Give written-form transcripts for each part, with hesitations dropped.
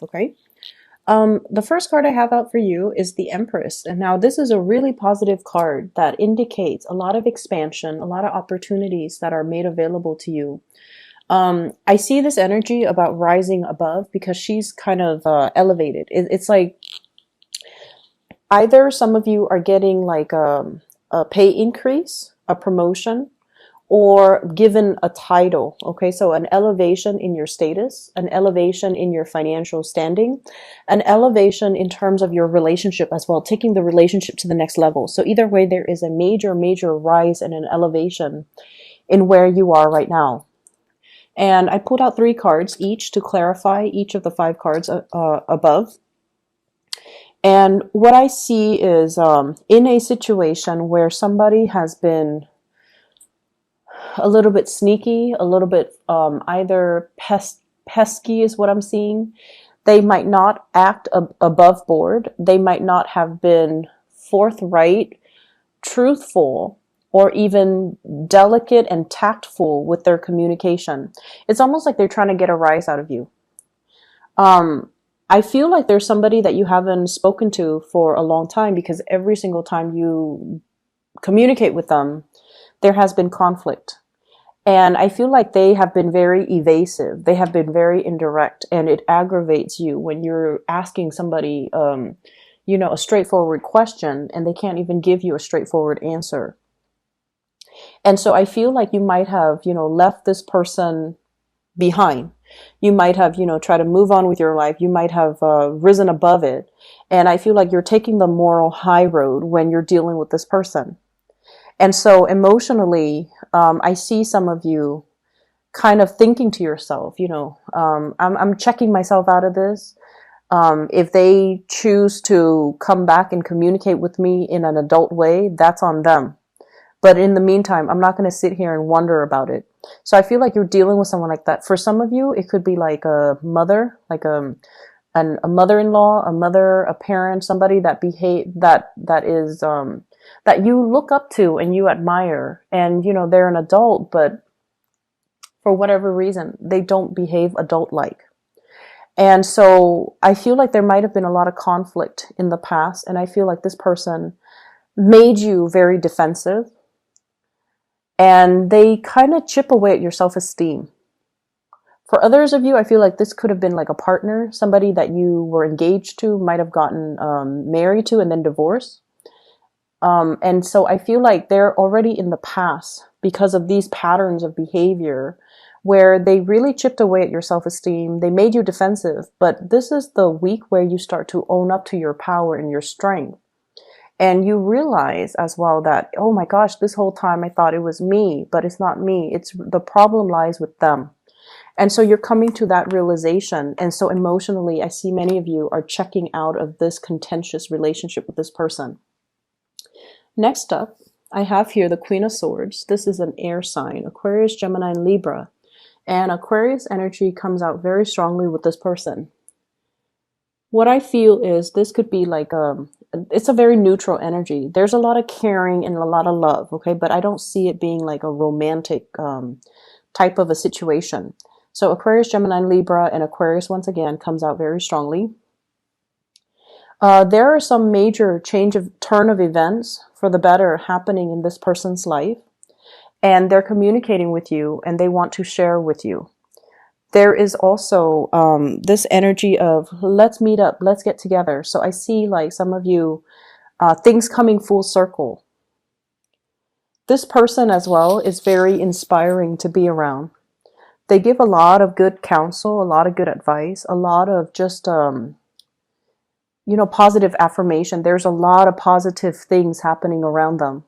Okay. The first card I have out for you is the Empress. And now this is a really positive card that indicates a lot of expansion, a lot of opportunities that are made available to you. I see this energy about rising above because she's kind of elevated. It's like either some of you are getting like a pay increase, a promotion, or given a title. Okay, so an elevation in your status, an elevation in your financial standing, an elevation in terms of your relationship as well, taking the relationship to the next level. So either way, there is a major rise and an elevation in where you are right now. And I pulled out 3 cards each to clarify each of the 5 cards above. And what I see is in a situation where somebody has been a little bit sneaky, a little bit either pesky is what I'm seeing. They might not act above board. They might not have been forthright, truthful, or even delicate and tactful with their communication. It's almost like they're trying to get a rise out of you. I feel like there's somebody that you haven't spoken to for a long time because every single time you communicate with them, there has been conflict. And I feel like they have been very evasive. They have been very indirect, and it aggravates you when you're asking somebody, a straightforward question, and they can't even give you a straightforward answer. And so I feel like you might have, left this person behind. You might have, try to move on with your life. You might have risen above it. And I feel like you're taking the moral high road when you're dealing with this person. And so emotionally, I see some of you kind of thinking to yourself, I'm checking myself out of this. If they choose to come back and communicate with me in an adult way, that's on them. But in the meantime, I'm not going to sit here and wonder about it. So I feel like you're dealing with someone like that. For some of you, it could be like a mother, like a mother-in-law, a mother, a parent, somebody that is that you look up to and you admire, and they're an adult, but for whatever reason they don't behave adult-like. And so I feel like there might have been a lot of conflict in the past, and I feel like this person made you very defensive, and they kind of chip away at your self-esteem. For others of you, I feel like this could have been like a partner, somebody that you were engaged to, might have gotten married to and then divorced. And so I feel like they're already in the past because of these patterns of behavior where they really chipped away at your self-esteem. They made you defensive, but this is the week where you start to own up to your power and your strength. And you realize as well that, oh my gosh, this whole time I thought it was me, but it's not me. It's the problem lies with them. And so you're coming to that realization. And so emotionally, I see many of you are checking out of this contentious relationship with this person. Next up, I have here the Queen of Swords. This is an air sign, Aquarius, Gemini, and Libra. And Aquarius energy comes out very strongly with this person. What I feel is this could be like it's a very neutral energy. There's a lot of caring and a lot of love, okay? But I don't see it being like a romantic type of a situation. So Aquarius, Gemini, Libra, and Aquarius once again comes out very strongly. There are some major turn of events for the better happening in this person's life, and they're communicating with you and they want to share with you. There is also this energy of let's meet up, let's get together. So I see like some of you, things coming full circle. This person as well is very inspiring to be around. They give a lot of good counsel, a lot of good advice, a lot of just, positive affirmation. There's a lot of positive things happening around them.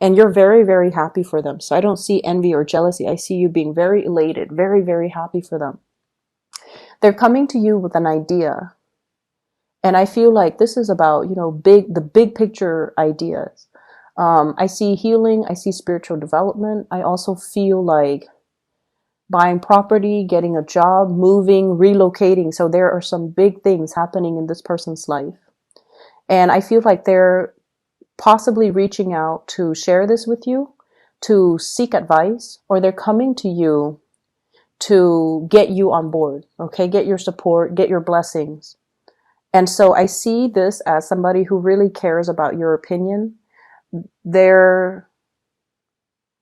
And you're very, very happy for them. So I don't see envy or jealousy. I see you being very elated, very, very happy for them. They're coming to you with an idea. And I feel like this is about, the big picture ideas. I see healing. I see spiritual development. I also feel like buying property, getting a job, moving, relocating. So there are some big things happening in this person's life. And I feel like they're possibly reaching out to share this with you, to seek advice, or they're coming to you to get you on board, okay? Get your support, get your blessings. And so I see this as somebody who really cares about your opinion. You're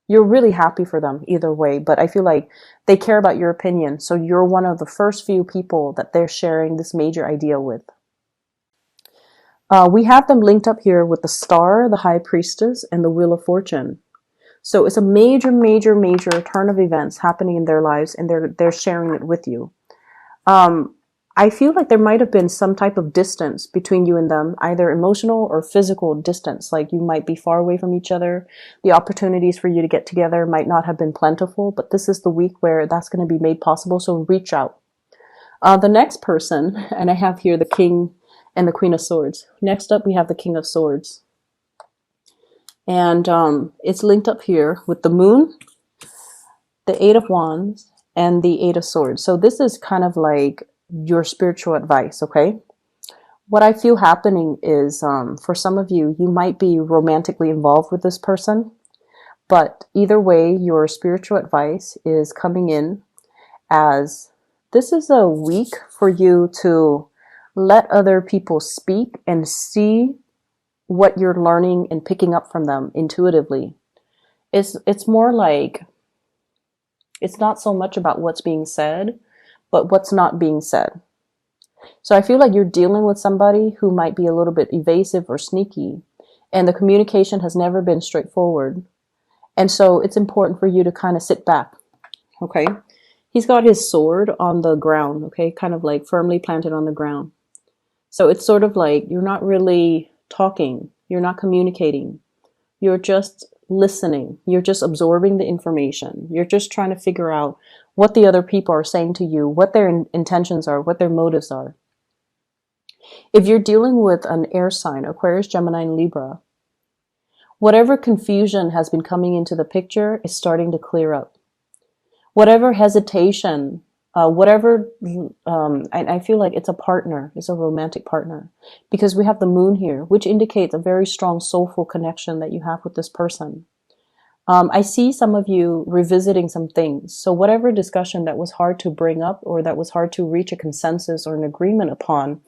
really happy for them either way, but I feel like they care about your opinion. So you're one of the first few people that they're sharing this major idea with. We have them linked up here with the Star, the High Priestess, and the Wheel of Fortune. So it's a major, major, major turn of events happening in their lives, and they're sharing it with you. I feel like there might have been some type of distance between you and them, either emotional or physical distance. Like you might be far away from each other. The opportunities for you to get together might not have been plentiful, but this is the week where that's going to be made possible. So reach out. The next person, and I have here the King and the Queen of Swords. Next up, we have the King of Swords. And it's linked up here with the Moon, the Eight of Wands, and the Eight of Swords. So this is kind of like your spiritual advice, okay? What I feel happening is for some of you, you might be romantically involved with this person, but either way, your spiritual advice is coming in as this is a week for you to let other people speak and see what you're learning and picking up from them intuitively. It's more like, it's not so much about what's being said, but what's not being said. So I feel like you're dealing with somebody who might be a little bit evasive or sneaky, and the communication has never been straightforward. And so it's important for you to kind of sit back, okay? He's got his sword on the ground, okay? Kind of like firmly planted on the ground. So it's sort of like you're not really talking, you're not communicating, you're just listening, you're just absorbing the information, you're just trying to figure out what the other people are saying to you, what their intentions are, what their motives are. If you're dealing with an air sign, Aquarius, Gemini, and Libra, whatever confusion has been coming into the picture is starting to clear up. Whatever hesitation, I feel like it's a partner, it's a romantic partner, because we have the Moon here, which indicates a very strong soulful connection that you have with this person. I see some of you revisiting some things. So whatever discussion that was hard to bring up or that was hard to reach a consensus or an agreement upon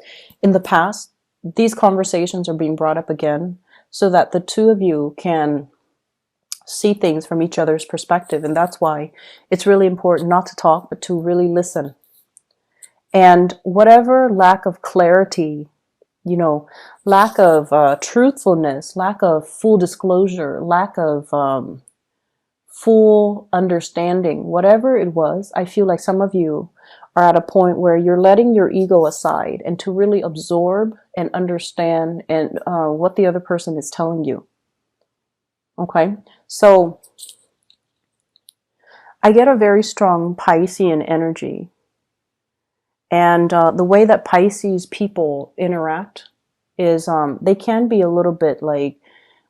in the past, these conversations are being brought up again so that the two of you can see things from each other's perspective. And that's why it's really important not to talk, but to really listen. And whatever lack of clarity, lack of truthfulness, lack of full disclosure, lack of full understanding, whatever it was, I feel like some of you are at a point where you're letting your ego aside and to really absorb and understand and what the other person is telling you. Okay, so I get a very strong Piscean energy. And the way that Pisces people interact is they can be a little bit like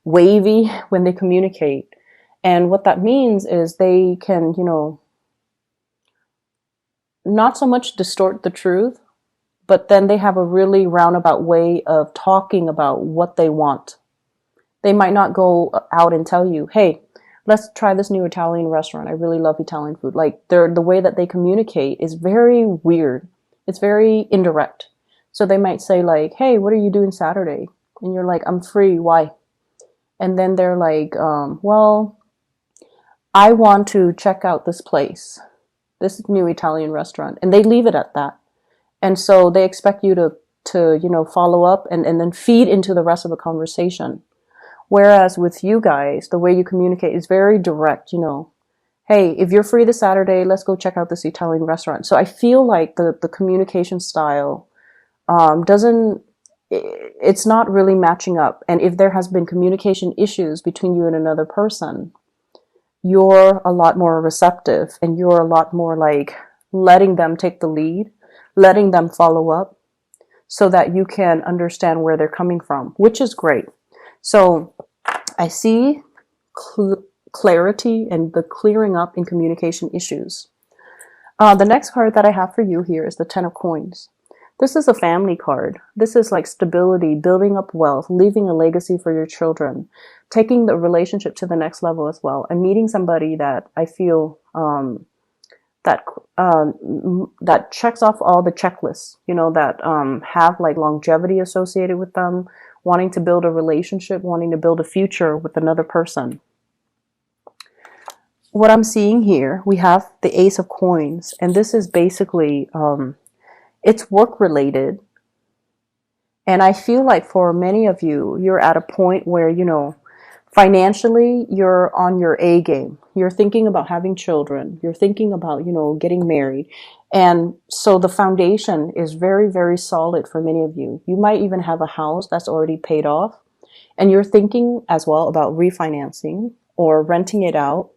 wavy when they communicate. And what that means is they can, not so much distort the truth, but then they have a really roundabout way of talking about what they want. They might not go out and tell you, hey, let's try this new Italian restaurant. I really love Italian food. Like the way that they communicate is very weird. It's very indirect. So they might say like, hey, what are you doing Saturday? And you're like, I'm free. Why? And then they're like, well, I want to check out this place, this new Italian restaurant. And they leave it at that. And so they expect you to follow up and then feed into the rest of the conversation. Whereas with you guys, the way you communicate is very direct, hey, if you're free this Saturday, let's go check out this Italian restaurant. So I feel like the communication style it's not really matching up. And if there has been communication issues between you and another person, you're a lot more receptive and you're a lot more like letting them take the lead, letting them follow up so that you can understand where they're coming from, which is great. So I see clarity and the clearing up in communication issues. The next card that I have for you here is the Ten of Coins. This is a family card. This is like stability, building up wealth, leaving a legacy for your children, taking the relationship to the next level as well. I'm meeting somebody that I feel that that checks off all the checklists, you know, that have like longevity associated with them, wanting to build a relationship, wanting to build a future with another person. What I'm seeing here, we have the Ace of Coins, and this is basically it's work related. And I feel like for many of you, you're at a point where, you know, financially, you're on your A game. You're thinking about having children. You're thinking about, you know, getting married. And so the foundation is very, very solid for many of you. You might even have a house that's already paid off. And you're thinking as well about refinancing or renting it out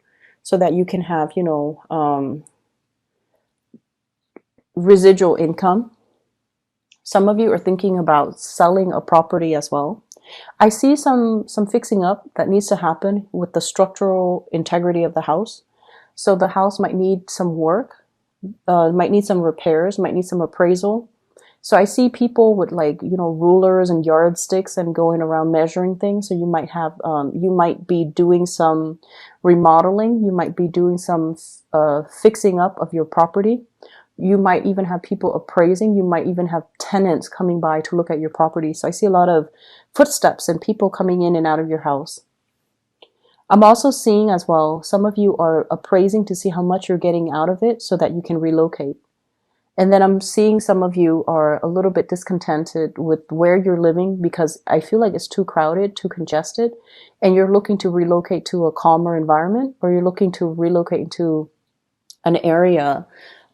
so that you can have, you know, residual income. Some of you are thinking about selling a property as well. I see some fixing up that needs to happen with the structural integrity of the house. So the house might need some work, might need some repairs, might need some appraisal. So I see people with like, you know, rulers and yardsticks and going around measuring things. So you might have, you might be doing some remodeling. You might be doing some fixing up of your property. You might even have people appraising. You might even have tenants coming by to look at your property. So I see a lot of footsteps and people coming in and out of your house. I'm also seeing as well, some of you are appraising to see how much you're getting out of it so that you can relocate. And then I'm seeing some of you are a little bit discontented with where you're living because I feel like it's too crowded, too congested, and you're looking to relocate to a calmer environment, or you're looking to relocate into an area,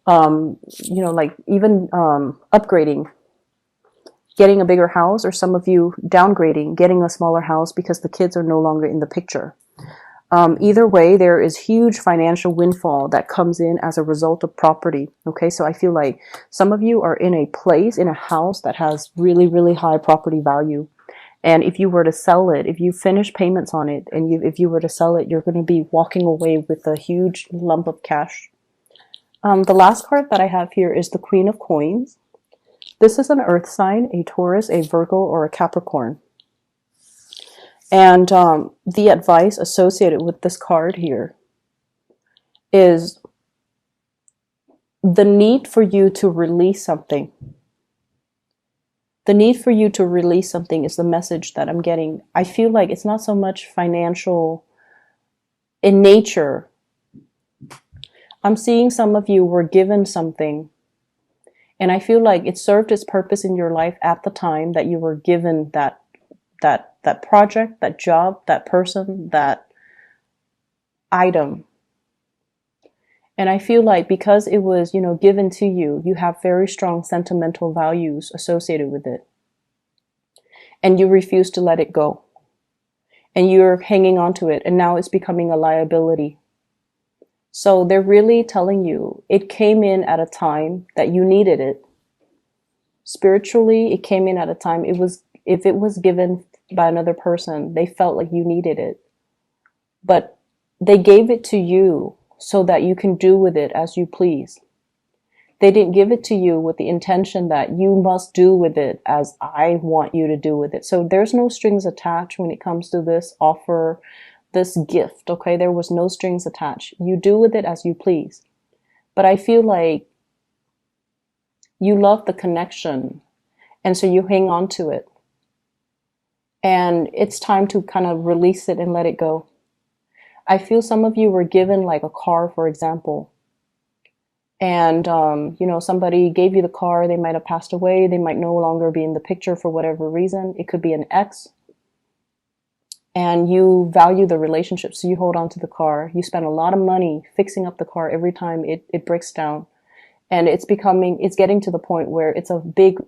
you know, like even upgrading, getting a bigger house, or some of you downgrading, getting a smaller house because the kids are no longer in the picture. Either way, there is huge financial windfall that comes in as a result of property. Okay, so I feel like some of you are in a place, in a house that has really, really high property value. And if you were to sell it, if you finish payments on it, and if you were to sell it, you're going to be walking away with a huge lump of cash. The last card that I have here is the Queen of Coins. This is an earth sign, a Taurus, a Virgo, or a Capricorn. And the advice associated with this card here is the need for you to release something. The need for you to release something is the message that I'm getting. I feel like it's not so much financial in nature. I'm seeing some of you were given something, and I feel like it served its purpose in your life at the time that you were given that project, that job, that person, that item. And I feel like because it was, you know, given to you, you have very strong sentimental values associated with it. And you refuse to let it go. And you're hanging on to it, and now it's becoming a liability. So they're really telling you it came in at a time that you needed it. Spiritually, it came in at a time if it was given by another person, they felt like you needed it. But they gave it to you so that you can do with it as you please. They didn't give it to you with the intention that you must do with it as I want you to do with it. So there's no strings attached when it comes to this offer, this gift, okay? There was no strings attached. You do with it as you please. But I feel like you love the connection, and so you hang on to it. And it's time to kind of release it and let it go. I feel some of you were given like a car, for example. And, you know, somebody gave you the car. They might have passed away. They might no longer be in the picture for whatever reason. It could be an ex. And you value the relationship, so you hold on to the car. You spend a lot of money fixing up the car every time it breaks down. And it's getting to the point where it's a big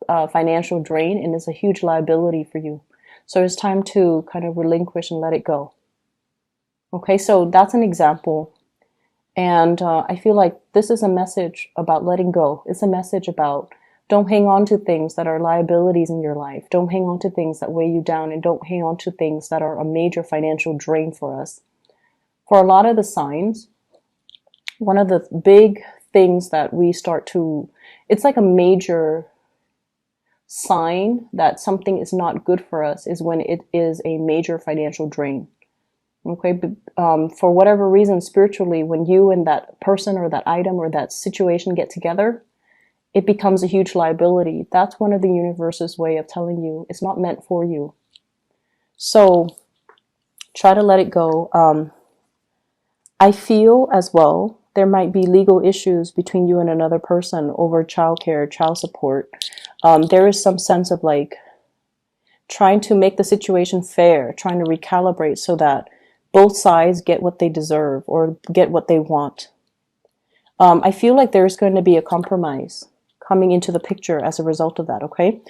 financial drain, and it's a huge liability for you. So it's time to kind of relinquish and let it go. Okay, so that's an example. And I feel like this is a message about letting go. It's a message about don't hang on to things that are liabilities in your life. Don't hang on to things that weigh you down, and don't hang on to things that are a major financial drain for us. For a lot of the signs, one of the big things that we start to, it's like a major sign that something is not good for us is when it is a major financial drain. Okay, but, for whatever reason, spiritually, when you and that person or that item or that situation get together, it becomes a huge liability. That's one of the universe's way of telling you it's not meant for you. So try to let it go. I feel as well there might be legal issues between you and another person over childcare, child support. There is some sense of like trying to make the situation fair, trying to recalibrate so that both sides get what they deserve or get what they want. I feel like there's going to be a compromise coming into the picture as a result of that, okay?